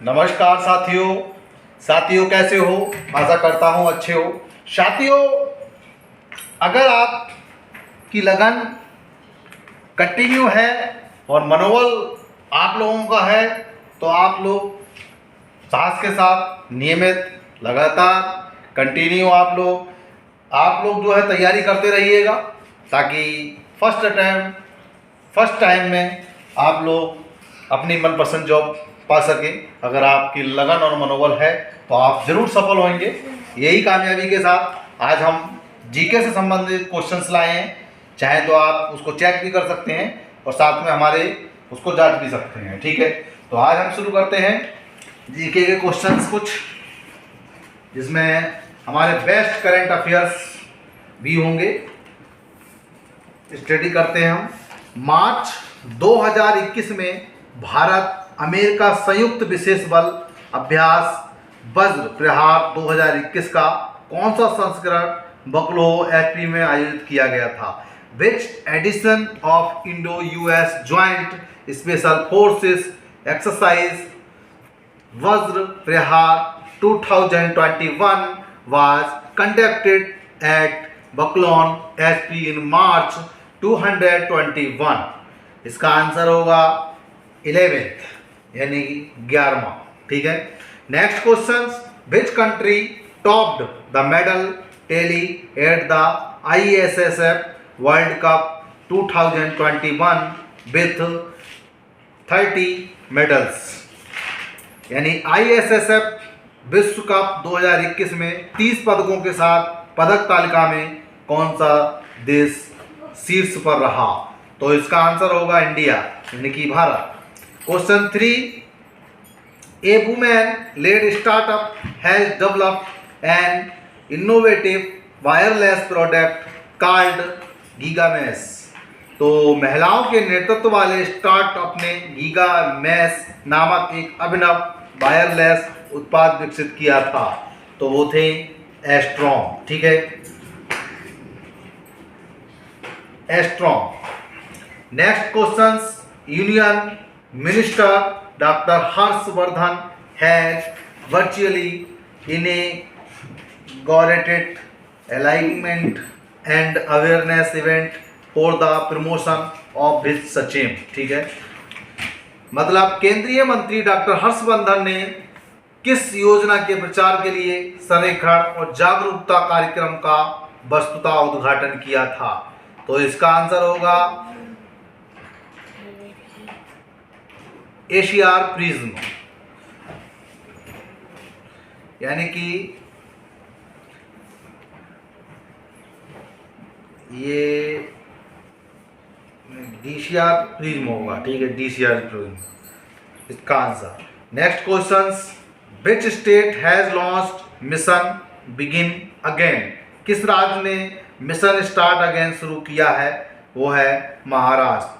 नमस्कार साथियों कैसे हो। आशा करता हूँ अच्छे हो। साथियों, अगर आपकी लगन कंटिन्यू है और मनोबल आप लोगों का है तो आप लोग साहस के साथ नियमित लगातार कंटिन्यू आप लोग जो है तैयारी करते रहिएगा, ताकि फर्स्ट टाइम में आप लोग अपनी मनपसंद जॉब पा सकें। अगर आपकी लगन और मनोबल है तो आप जरूर सफल होंगे। यही कामयाबी के साथ आज हम जीके से संबंधित क्वेश्चंस लाए हैं। चाहे तो आप उसको चेक भी कर सकते हैं और साथ में हमारे उसको जांच भी सकते हैं। ठीक है, तो आज हम शुरू करते हैं जीके के क्वेश्चंस कुछ, जिसमें हमारे बेस्ट करंट अफेयर्स भी होंगे। स्टडी करते हैं हम। मार्च 2021 में भारत अमेरिका संयुक्त विशेष बल अभ्यास वज्र प्रहार 2021 का कौन सा संस्करण बकलोह एचपी में आयोजित किया गया था? विच edition of Indo US joint special forces exercise वज्र प्रहार 2021 was conducted at बकलोन एचपी इन मार्च 221। इसका आंसर होगा 11th यानी 11वां। ठीक है, next question. Which country topped the medal tally at the ISSF world cup 2021 with 30 medals? यानी ISSF विश्व कप 2021 में 30 पदकों के साथ पदक तालिका में कौन सा देश शीर्ष पर रहा? तो इसका आंसर होगा इंडिया यानी कि Bharat. Question 3। A women led startup has developed an innovative wireless product called Gigamesh. तो महिलाओं के नेतृत्व वाले स्टार्टअप ने गीगामेश नामक एक अभिनव वायरलेस उत्पाद विकसित किया था। तो वो थे एस्ट्रॉम। ठीक है, Astrome. Next question. Union minister doctor Harshvardhan has virtually inaugurated alignment and awareness event for the promotion of his सचिव। ठीक है, मतलब केंद्रीय मंत्री डॉक्टर हर्षवर्धन ने किस योजना के प्रचार के लिए संरेखण और जागरूकता कार्यक्रम का वस्तुतः उद्घाटन किया था? तो इसका आंसर होगा एशियार प्रिज्म, यानी कि ये डीसीआर प्रिज्म होगा। ठीक है, डीसीआर प्रिज्म इसका answer. Next question. Which state has launched mission begin again? किस राज्य ने मिशन स्टार्ट अगेन शुरू किया है? वो है महाराष्ट्र,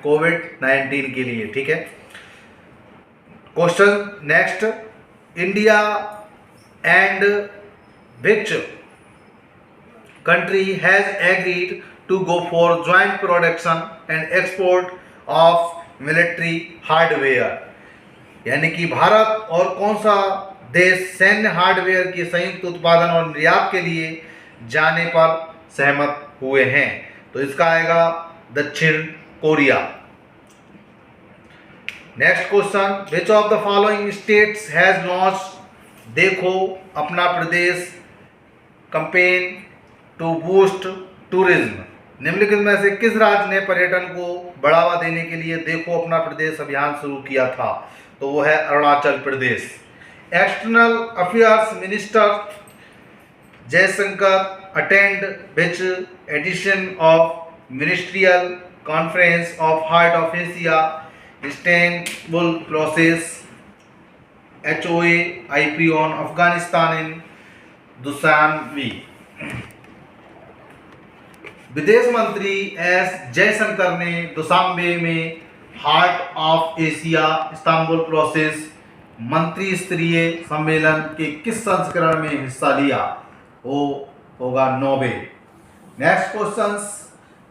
कोविड-19 के लिए। ठीक है, question next. India and which country has agreed to go for joint production and export of military hardware? यानी कि भारत और कौन सा देश सैन्य हार्डवेयर के संयुक्त उत्पादन और निर्यात के लिए जाने पर सहमत हुए हैं? तो इसका आएगा दक्षिण Korea. Next question. Which of the following states has launched देखो अपना प्रदेश कैंपेन टू बूस्ट टूरिज्म? निम्नलिखित में से किस राज्य ने पर्यटन को बढ़ावा देने के लिए देखो अपना प्रदेश अभियान शुरू किया था? तो वो है Arunachal Pradesh. External affairs minister Jaishankar attend which edition of ministerial conference of heart of Asia Istanbul process HOA-IP on Afghanistan in Dushanbe? विदेश मंत्री एस जयशंकर ने दुशांबे में heart of Asia Istanbul process मंत्री स्तरीय सम्मेलन के किस संस्करण में हिस्सा लिया? वो होगा 9वें। Next question.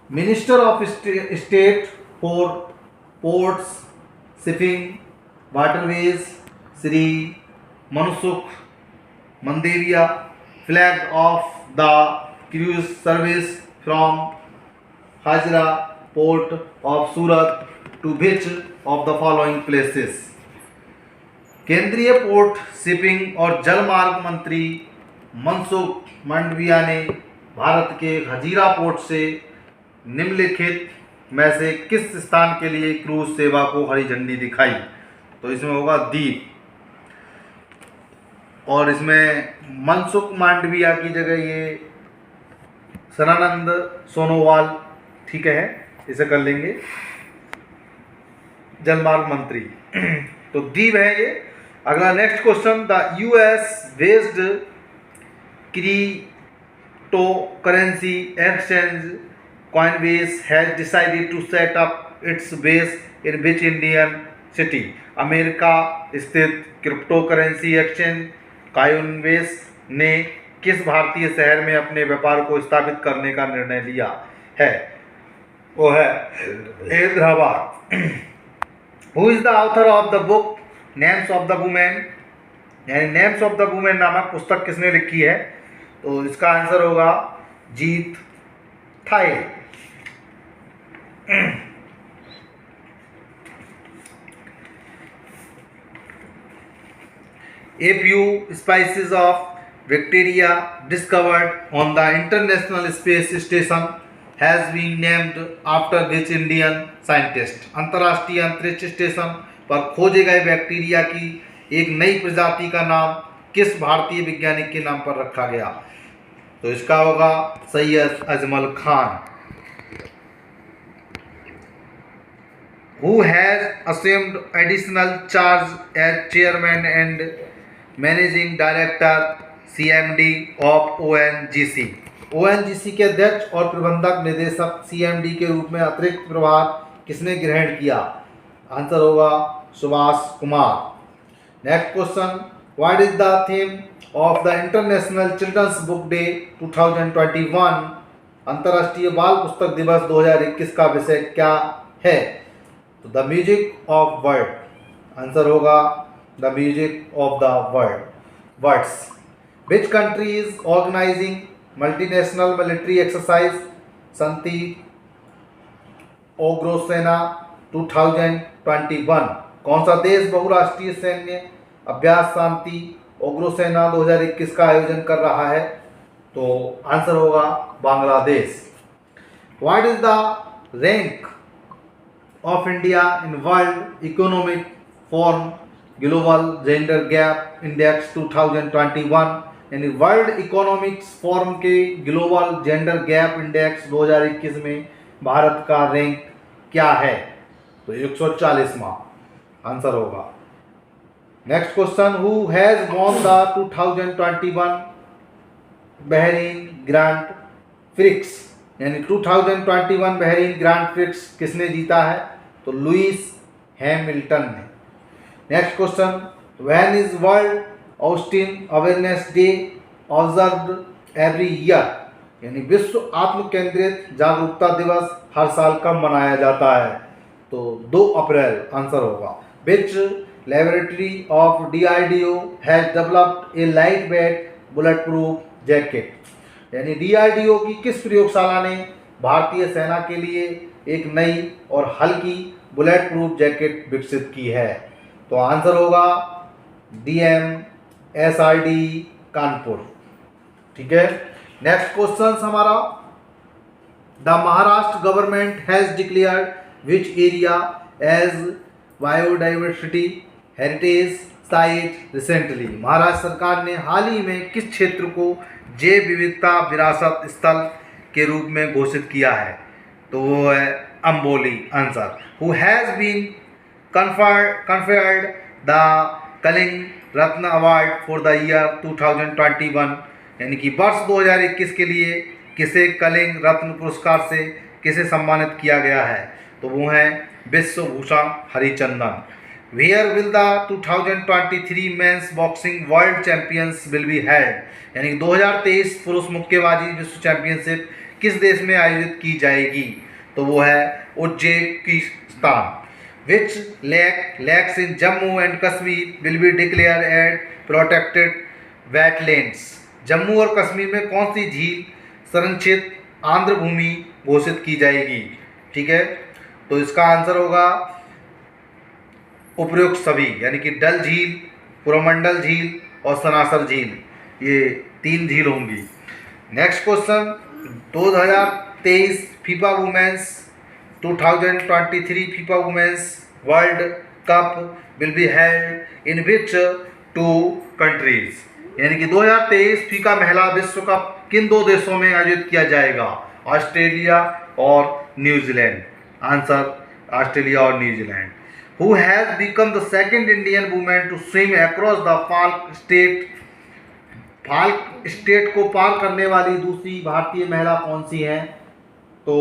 Minister of state for ports shipping waterways Shri Mansukh Mandaviya, flag off the cruise service from Hazira port of Surat to which of the following places. केंद्रीय पोर्ट शिपिंग और जलमार्ग मंत्री मनसुख मंडाविया ने भारत के हजीरा पोर्ट से निम्नलिखित में से किस स्थान के लिए क्रूज सेवा को हरी झंडी दिखाई? तो इसमें होगा दीप, और इसमें मनसुख मांडविया की जगह ये सदानंद सोनोवाल, ठीक है, इसे कर लेंगे जलमार्ग मंत्री। तो दीप है ये। अगला next question, the US based crypto currency exchange Coinbase has decided to set up its base in which Indian city? America स्थित क्रिप्टो करेंसी एक्सचेंज Coinbase ने किस भारतीय शहर में अपने व्यापार को स्थापित करने का निर्णय लिया है? वो है Hyderabad. Who is the author of the book names of the women? यानी नेम्स ऑफ द वुमेन नामक पुस्तक किसने लिखी है? तो इसका आंसर होगा जीत Thai. A few species of bacteria discovered on the International Space Station has been named after which Indian scientist? अंतर्राष्ट्रीय अंतरिक्ष स्टेशन पर खोजे गए बैक्टीरिया की एक नई प्रजाति का नाम किस भारतीय वैज्ञानिक के नाम पर रखा गया? तो इसका होगा Syed Ajmal Khan. Who has assumed additional charge as chairman and managing director CMD of ONGC? ONGC के अध्यक्ष और प्रबंधक निदेशक CMD के रूप में अतिरिक्त प्रभार किसने ग्रहण किया? आंसर होगा Subhash Kumar. Next question, what is the theme of the international children's book day 2021? अंतर्राष्ट्रीय बाल पुस्तक दिवस 2021 का विषय क्या है? तो the music of word, answer होगा the music of the words. Which country is organising multinational military exercise Shanti Ogrosena 2021? कौन सा देश बहुराष्ट्रीय सैन्य अभ्यास शांति ओग्रोसेना 2021 का आयोजन कर रहा है? तो आंसर होगा Bangladesh. What is the rank of India in World Economic Forum Global Gender Gap Index 2021? यानी वर्ल्ड इकोनॉमिक्स फोरम के ग्लोबल जेंडर गैप इंडेक्स 2021 में भारत का रैंक क्या है? तो 140वां आंसर होगा। Next question, who has won the 2021 Bahrain grand prix? यानी 2021 Bahrain grand prix किसने जीता है? तो लुइस हैमिल्टन ने। Next question, when is world Austin awareness day observed every year? यानी विश्व आत्म केंद्रित जागरूकता दिवस हर साल कब मनाया जाता है? तो 2 अप्रैल आंसर होगा। Which laboratory of DRDO has developed a light weight bullet proof jacket? यानी DRDO की किस प्रयोगशाला ने भारतीय सेना के लिए एक नई और हल्की बुलेट प्रूफ जैकेट विकसित की है? तो आंसर होगा DMSRD कानपुर। ठीक है। नेक्स्ट क्वेश्चन हमारा, the Maharashtra government has declared which area as biodiversity heritage site recently? Maharashtra सरकार ने हाल ही में किस क्षेत्र को जैव विविधता विरासत स्थल के रूप में घोषित किया है? तो वो है Amboli answer. Who has been conferred the Kalinga Ratna award for the year 2021? यानी कि वर्ष 2021 के लिए किसे कलिंग रत्न पुरस्कार से किसे सम्मानित किया गया है? तो वो हैं Vishwabhushan Harichandan. Where will the 2023 men's boxing world champions will be held? यानी 2023 पुरुष मुक्केबाजी विश्व चैंपियनशिप किस देश में आयोजित की जाएगी? तो वो है Uzbekistan. Which lakes in Jammu and Kashmir will be declared as protected wetlands? Jammu और कश्मीर में कौन सी झील संरक्षित आर्द्र भूमि घोषित की जाएगी? ठीक है, तो इसका आंसर होगा उपयुक्त सभी, यानी कि डल झील, पुरमंडल झील और सनासर झील, ये 3 झील होंगी। Next question, 2023 FIFA women's 2023 FIFA women's world cup will be held in which 2 countries? यानी कि 2023 फीफा महिला विश्व कप किन 2 देशों में आयोजित किया जाएगा? ऑस्ट्रेलिया और न्यूजीलैंड। आंसर ऑस्ट्रेलिया और New Zealand. Who has become the second Indian women to swim across the Palk Strait? Palk Strait को पार करने वाली दूसरी भारतीय महिला कौन सी है? तो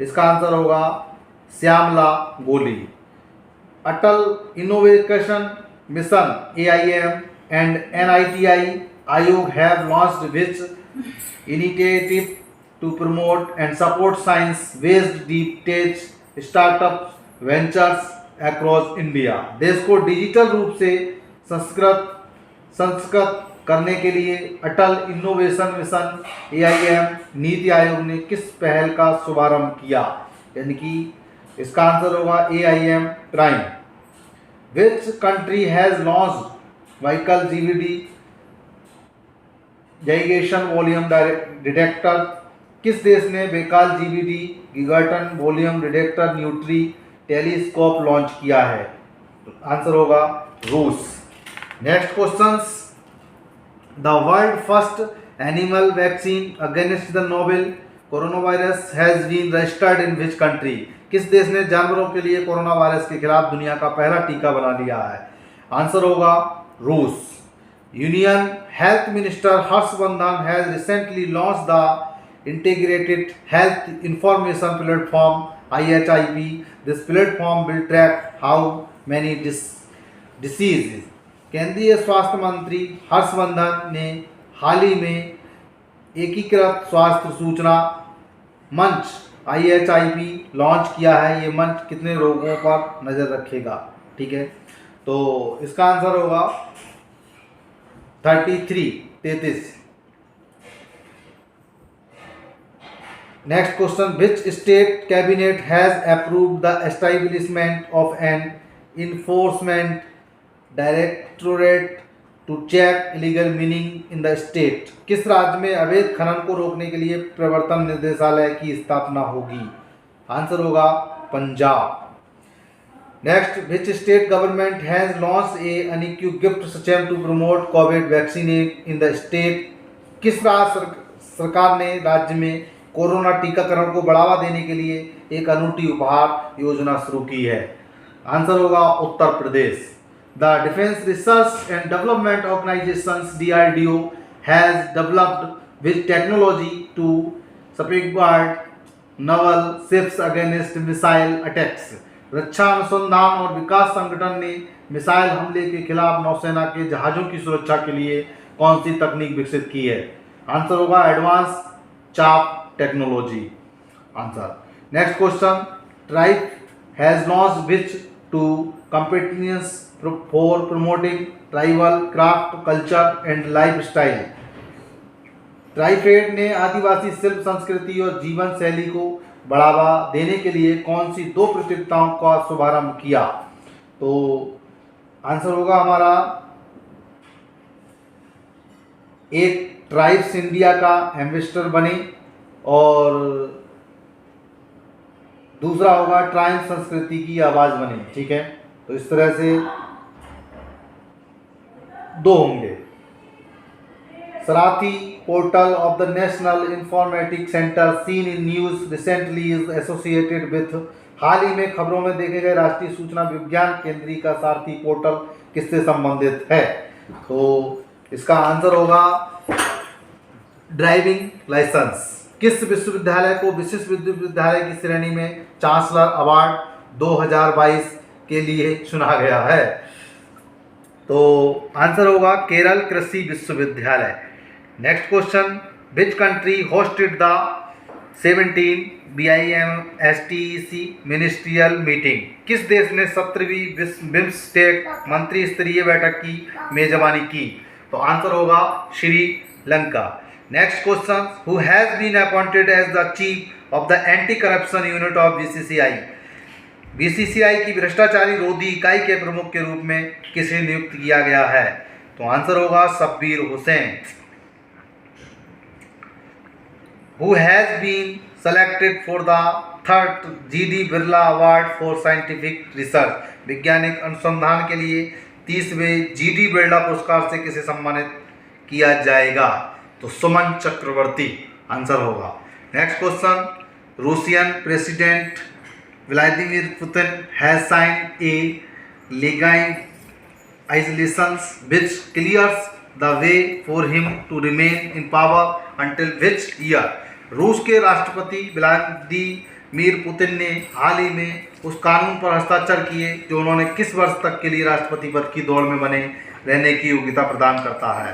इसका आंसर होगा Shyamala Goli. Atal innovation mission AIM and NITI Ayog have launched which initiative to promote and support science-based deep tech startup ventures across India? देश को डिजिटल रूप से संस्कृत करने के लिए अटल innovation mission AIM NITI Aayog ने किस पहल का शुभारंभ किया? यानी कि इसका आंसर होगा AIM prime. Which country has launched vehicle GVD gigaton volume detector? किस देश ने vehicle GVD gigaton volume detector neutrino telescope launch किया है? आंसर होगा रूस। Next questions, the world first animal vaccine against the novel corona virus has been registered in which country? किस देश ने जानवरों के लिए कोरोना वायरस के खिलाफ दुनिया का पहला टीका बना लिया है? आंसर होगा रूस। Union health minister Harshvardhan has recently launch the integrated health information platform IHIP. This platform will track how many disease? केंद्रीय स्वास्थ्य मंत्री हर्षवर्धन ने हाल ही में एकीकृत स्वास्थ्य सूचना मंच IHIP लॉन्च किया है। ये मंच कितने रोगों पर नज़र रखेगा? ठीक है, तो इसका आंसर होगा 33। Next question, which state cabinet has approved the establishment of an enforcement directorate to check illegal mining in the state? किस राज्य में अवैध खनन को रोकने के लिए प्रवर्तन निदेशालय की स्थापना होगी? आंसर होगा Punjab. Next, which state government has launch a unique gift system to promote covid vaccine in the state? किस राज्य सरकार ने राज्य में कोरोना टीकाकरण को बढ़ावा देने के लिए एक अनूठी उपहार योजना शुरू की है? आंसर होगा Uttar Pradesh. The defence research and development organisation DRDO has developed with technology to safeguard naval ships against missile attacks. रक्षा अनुसंधान और विकास संगठन ने मिसाइल हमले के खिलाफ नौसेना के जहाज़ों की सुरक्षा के लिए कौन सी तकनीक विकसित की है? आंसर होगा advance chap technology. Answer. Next question, tribe has launched which two competitions for promoting tribal craft culture and lifestyle? TRIFED ने आदिवासी शिल्प संस्कृति और जीवन शैली को बढ़ावा देने के लिए कौन सी 2 प्रतियोगिताओं का शुभारंभ किया? तो आंसर होगा हमारा एक ट्राइब्स इंडिया का एम्बेसडर बने और दूसरा होगा ट्राइब संस्कृति की आवाज़ बने। ठीक है, तो इस तरह से 2 होंगे। Sarathi portal of the national informatic centre seen in news recently is associated with? हाल ही में खबरों में देखे गए राष्ट्रीय सूचना विज्ञान केंद्रीय का सारथी पोर्टल किससे संबंधित है? तो इसका आंसर होगा ड्राइविंग लाइसेंस। किस विश्वविद्यालय को विशिष्ट विश्वविद्यालय की श्रेणी में चांसलर अवार्ड 2022 के लिए चुना गया है? तो आंसर होगा केरल कृषि विश्वविद्यालय। Next question, which country hosted the 17 BIMSTEC ministerial meeting. किस देश ने 17वीं बिम्स्टेक मंत्री स्तरीय बैठक की मेजबानी की? तो आंसर होगा Sri Lanka. Next question, who has been appointed as the chief of the anti corruption unit of BCCI? BCCI की भ्रष्टाचारी रोधी इकाई के प्रमुख के रूप में किसे नियुक्त किया गया है? तो आंसर होगा Shabbir Hussain. Who has been selected for the 3rd GD Birla award for scientific research? वैज्ञानिक अनुसंधान के लिए 30वें GD बिरला पुरस्कार से किसे सम्मानित किया जाएगा? तो सुमन चक्रवर्ती आंसर होगा। Next question, Russian president Vladimir Putin has signed A legislation which clears the way for him to remain in power until which year? रूस के राष्ट्रपति व्लादिमीर पुतिन ने हाल ही में उस कानून पर हस्ताक्षर किए जो उन्होंने किस वर्ष तक के लिए राष्ट्रपति पद की दौड़ में बने रहने की योग्यता प्रदान करता है?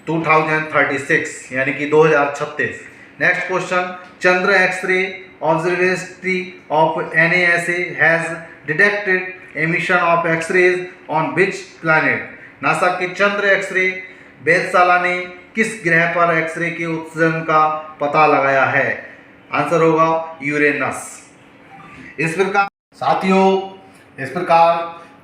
2036 यानी कि 2036। Next question, Chandra x-ray observatory of NASA has detected emission of x-rays on which planet? NASA के चंद्र एक्सरे वेधशाला ने किस ग्रह पर एक्सरे के उत्सर्जन का पता लगाया है? आंसर होगा यूरेनस। इस प्रकार साथियों, इस प्रकार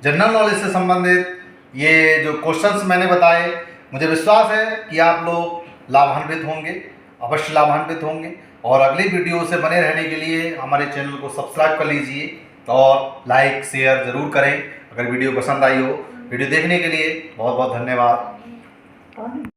जनरल नॉलेज से संबंधित ये जो क्वेश्चंस मैंने बताए, मुझे विश्वास है कि आप लोग लाभान्वित होंगे, अवश्य लाभान्वित होंगे। और अगली वीडियो से बने रहने के लिए हमारे चैनल को सब्सक्राइब कर लीजिए और लाइक शेयर ज़रूर करें अगर वीडियो पसंद आई हो। वीडियो देखने के लिए बहुत बहुत धन्यवाद।